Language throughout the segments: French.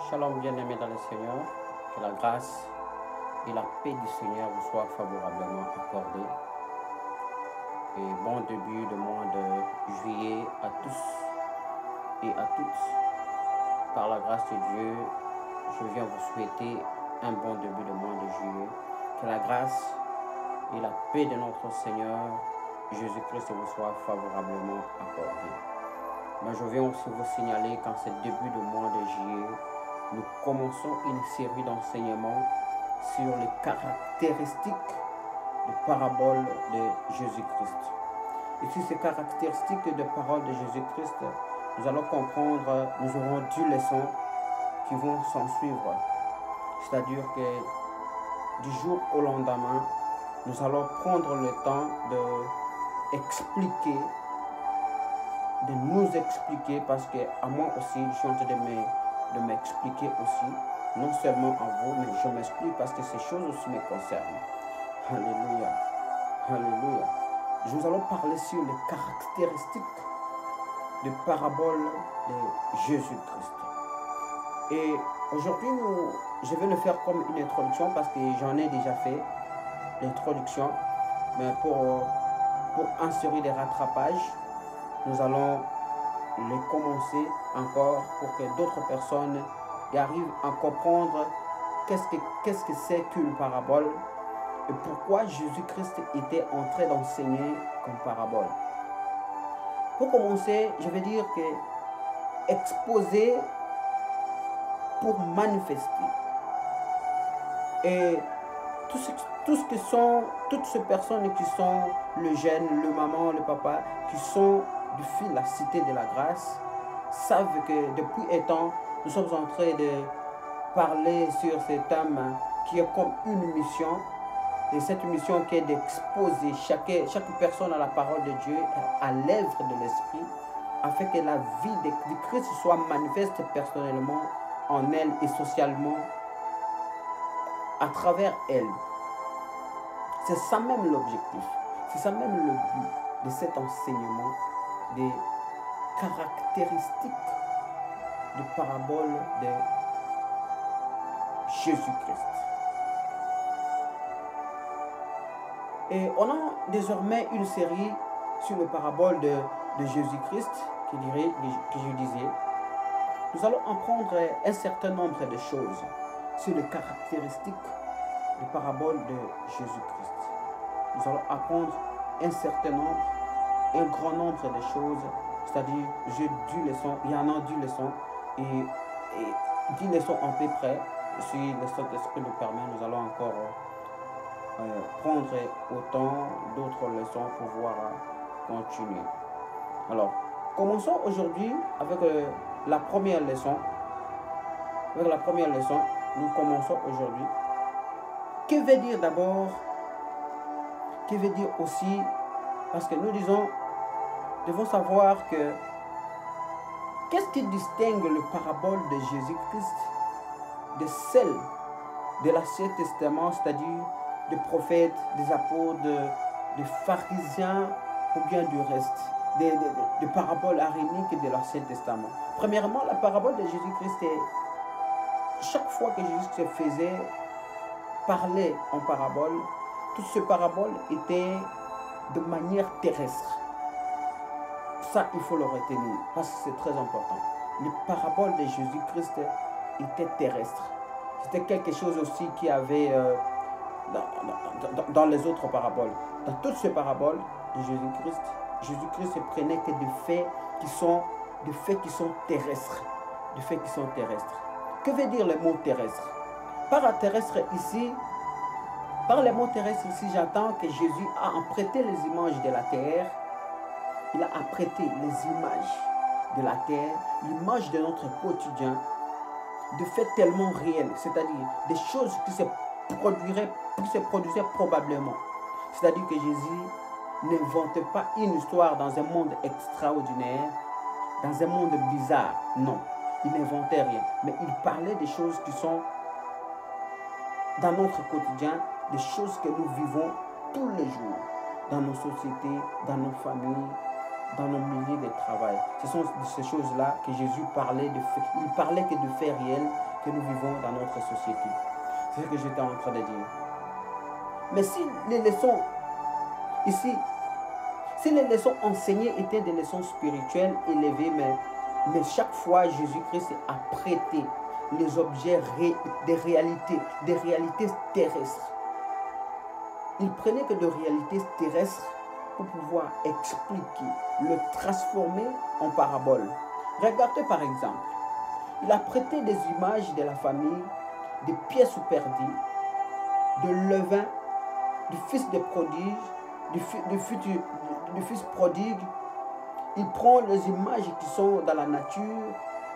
Shalom bien-aimés dans le Seigneur, que la grâce et la paix du Seigneur vous soient favorablement accordées. Et bon début de mois de juillet à tous et à toutes. Par la grâce de Dieu, je viens vous souhaiter un bon début de mois de juillet. Que la grâce et la paix de notre Seigneur Jésus-Christ vous soient favorablement accordées. Mais je viens aussi vous signaler qu'en ce début de mois de juillet, nous commençons une série d'enseignements sur les caractéristiques de paraboles de Jésus-Christ. Et sur ces caractéristiques de paroles de Jésus-Christ, nous allons comprendre, nous aurons 10 leçons qui vont s'en suivre. C'est-à-dire que du jour au lendemain, nous allons prendre le temps de nous expliquer, parce que à moi aussi, je suis en train de m'expliquer aussi, non seulement à vous, mais je m'explique parce que ces choses aussi me concernent. Alléluia. Alléluia. Nous allons parler sur les caractéristiques de paraboles de Jésus-Christ. Et aujourd'hui, je vais le faire comme une introduction parce que j'en ai déjà fait l'introduction, mais pour insérer des rattrapages, nous allons les commencer encore pour que d'autres personnes y arrivent à comprendre qu'est-ce que c'est qu'une parabole et pourquoi Jésus-Christ était en train d'enseigner comme parabole. Pour commencer, je vais dire que exposer pour manifester. Et toutes ces personnes qui sont le jeune, le maman, le papa, qui sont du fil la cité de la grâce, savent que depuis un temps, nous sommes en train de parler sur cet thème qui est comme une mission. Et cette mission qui est d'exposer chaque personne à la parole de Dieu, à l'œuvre de l'Esprit, afin que la vie de Christ soit manifeste personnellement en elle et socialement à travers elle. C'est ça même l'objectif, c'est ça même le but de cet enseignement des caractéristiques de paraboles de Jésus-Christ. Et on a désormais une série sur les paraboles de Jésus-Christ, que je disais. Nous allons apprendre un certain nombre de choses sur les caractéristiques des paraboles de Jésus-Christ. Nous allons apprendre un grand nombre de choses, c'est-à-dire j'ai 10 leçons, il y en a 10 leçons, et 10 leçons à peu près. Si le Saint-Esprit nous permet, nous allons encore prendre autant d'autres leçons pour pouvoir continuer. Alors, commençons aujourd'hui avec la première leçon. Avec la première leçon, nous commençons aujourd'hui. Que veut dire d'abord? Que veut dire aussi? Parce que nous devons savoir que qu'est-ce qui distingue le parabole de Jésus-Christ de celle de l'Ancien Testament, c'est-à-dire des prophètes, des apôtres, des pharisiens ou bien du reste, des paraboles aréniques de l'Ancien Testament. Premièrement, la parabole de Jésus-Christ est, chaque fois que Jésus se faisait parler en parabole, toutes ces paraboles étaient de manière terrestre. Ça, il faut le retenir, parce que c'est très important. Les paraboles de Jésus-Christ étaient terrestres. C'était quelque chose aussi qui avait dans les autres paraboles. Dans toutes ces paraboles de Jésus-Christ, Jésus-Christ prenait que des faits qui sont terrestres. Des faits qui sont terrestres. Que veut dire le mot terrestre? Par les mots terrestres ici, j'entends que Jésus a apprêté les images de la terre. Il a apprêté les images de la terre, l'image de notre quotidien, de faits tellement réels, c'est-à-dire des choses qui se produisaient probablement. C'est-à-dire que Jésus n'inventait pas une histoire dans un monde extraordinaire, dans un monde bizarre. Non, il n'inventait rien. Mais il parlait des choses qui sont dans notre quotidien, des choses que nous vivons tous les jours, dans nos sociétés, dans nos familles, dans nos milieux de travail. Ce sont ces choses-là que Jésus parlait de faits. Il parlait que de faits réels que nous vivons dans notre société. C'est ce que j'étais en train de dire. Mais si les leçons ici, si les leçons enseignées étaient des leçons spirituelles élevées, mais chaque fois Jésus-Christ a prêté les objets des réalités terrestres. Il prenait que de réalités terrestres pour pouvoir expliquer, le transformer en parabole. Regardez par exemple, il a prêté des images de la famille, des pièces perdues, de levain, du fils de prodige, du fils prodigue. Il prend les images qui sont dans la nature,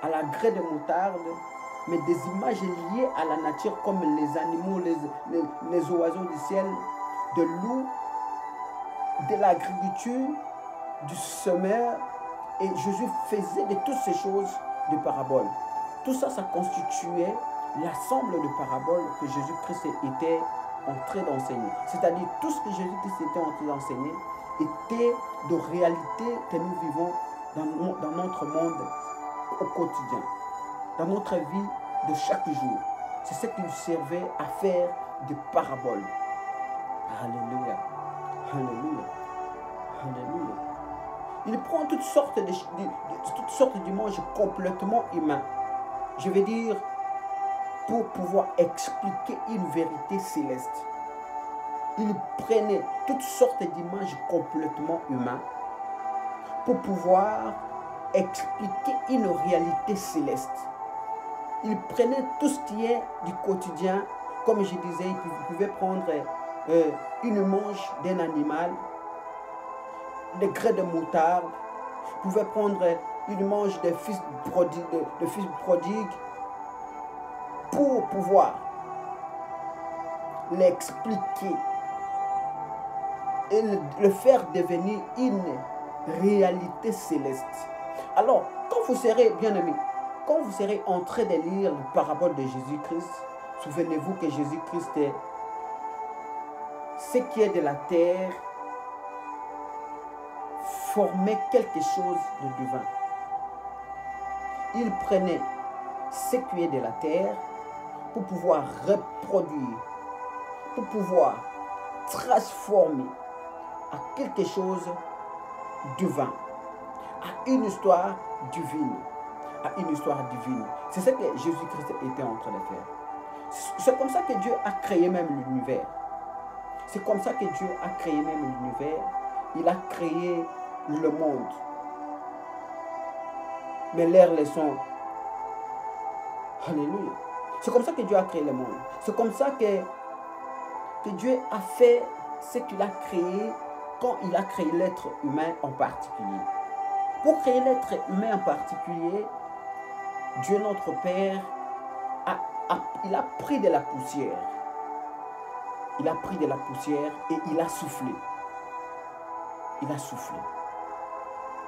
à la graine de moutarde, mais des images liées à la nature comme les animaux, les oiseaux du ciel, de l'eau, de l'agriculture, du semeur. Et Jésus faisait de toutes ces choses des paraboles. Tout ça, ça constituait l'ensemble de paraboles que Jésus-Christ était en train d'enseigner. C'est-à-dire tout ce que Jésus-Christ était en train d'enseigner était de réalités que nous vivons dans notre monde au quotidien, dans notre vie de chaque jour. C'est ce qu'il servait à faire des paraboles. Alléluia. Alléluia. Alléluia. Il prend toutes sortes d'images complètement humaines. Je veux dire, pour pouvoir expliquer une vérité céleste. Il prenait toutes sortes d'images complètement humaines pour pouvoir expliquer une réalité céleste. Il prenait tout ce qui est du quotidien, comme je disais, il pouvait prendre une image d'un animal, des grains de moutarde, il pouvait prendre une image de fils prodigue, pour pouvoir l'expliquer et le faire devenir une réalité céleste. Alors, quand vous serez, bien aimés, quand vous serez en train de lire la parabole de Jésus-Christ, souvenez-vous que Jésus-Christ est ce qui est de la terre formait quelque chose de divin. Il prenait ce qui est de la terre pour pouvoir reproduire, pour pouvoir transformer à quelque chose de divin, à une histoire divine, à une histoire divine. C'est ce que Jésus-Christ était en train de faire. C'est comme ça que Dieu a créé même l'univers. C'est comme ça que Dieu a créé même l'univers. Il a créé le monde. Mais l'air, les sons. Alléluia. C'est comme ça que Dieu a créé le monde. C'est comme ça que Dieu a fait ce qu'il a créé quand il a créé l'être humain en particulier. Pour créer l'être humain en particulier, Dieu notre Père, il a pris de la poussière. Il a pris de la poussière et il a soufflé. Il a soufflé.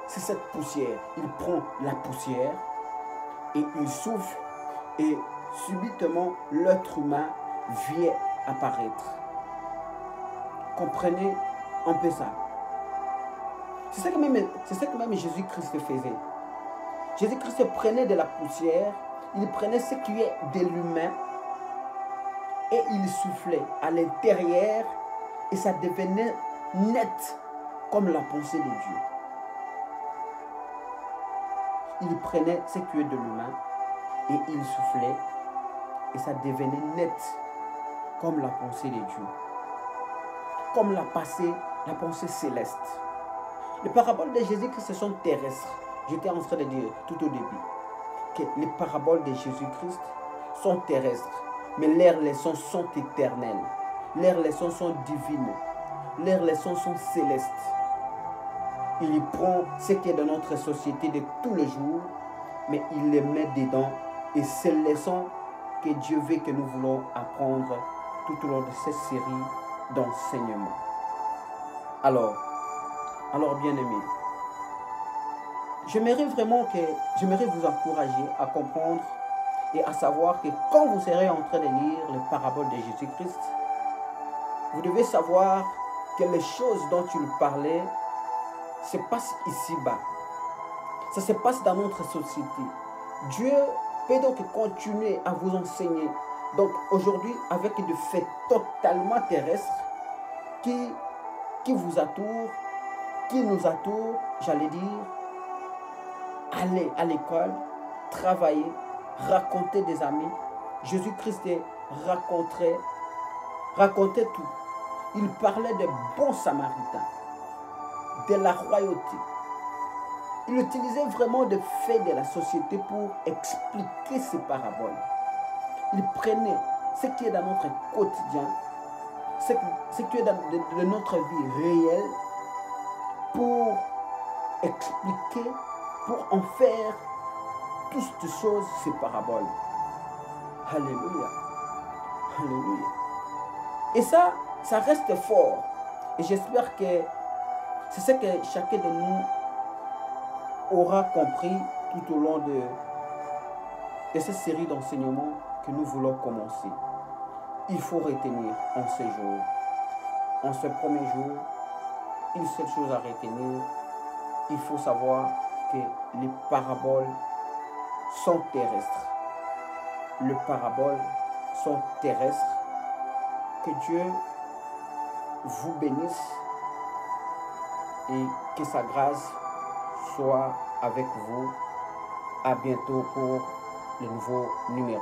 C'est cette poussière. Il prend la poussière et il souffle et subitement l'être humain vient apparaître. Comprenez un peu ça. C'est ce que même Jésus-Christ faisait. Jésus-Christ prenait de la poussière, il prenait ce qui est de l'humain et il soufflait à l'intérieur et ça devenait net comme la pensée de Dieu. Il prenait ce qui est de l'humain et il soufflait et ça devenait net comme la pensée de Dieu. Comme la pensée céleste. Les paraboles de Jésus-Christ sont terrestres. J'étais en train de dire tout au début que les paraboles de Jésus-Christ sont terrestres, mais leurs leçons sont éternelles. Leurs leçons sont divines. Leurs leçons sont célestes. Il y prend ce qui est de notre société de tous les jours, mais il les met dedans. Et c'est les leçons que Dieu veut que nous voulons apprendre tout au long de cette série d'enseignements. Alors bien-aimés, j'aimerais vous encourager à comprendre et à savoir que quand vous serez en train de lire les paraboles de Jésus-Christ, vous devez savoir que les choses dont il parlait se passent ici-bas. Ça se passe dans notre société. Dieu peut donc continuer à vous enseigner. Donc aujourd'hui, avec des faits totalement terrestres qui vous entourent, qui nous entourent, j'allais dire, aller à l'école, travailler, raconter des amis. Jésus-Christ racontait tout. Il parlait des bons samaritains, de la royauté. Il utilisait vraiment des faits de la société pour expliquer ces paraboles. Il prenait ce qui est dans notre quotidien, ce qui est dans notre vie réelle, pour expliquer, pour en faire toutes ces choses, ces paraboles. Alléluia. Alléluia. Et ça reste fort. Et j'espère que c'est ce que chacun de nous aura compris tout au long de cette série d'enseignements que nous voulons commencer. Il faut retenir en ce jour, en ce premier jour, une seule chose à retenir. Il faut savoir que les paraboles sont terrestres. Les paraboles sont terrestres. Que Dieu vous bénisse et que sa grâce soit avec vous. À bientôt pour le nouveau numéro.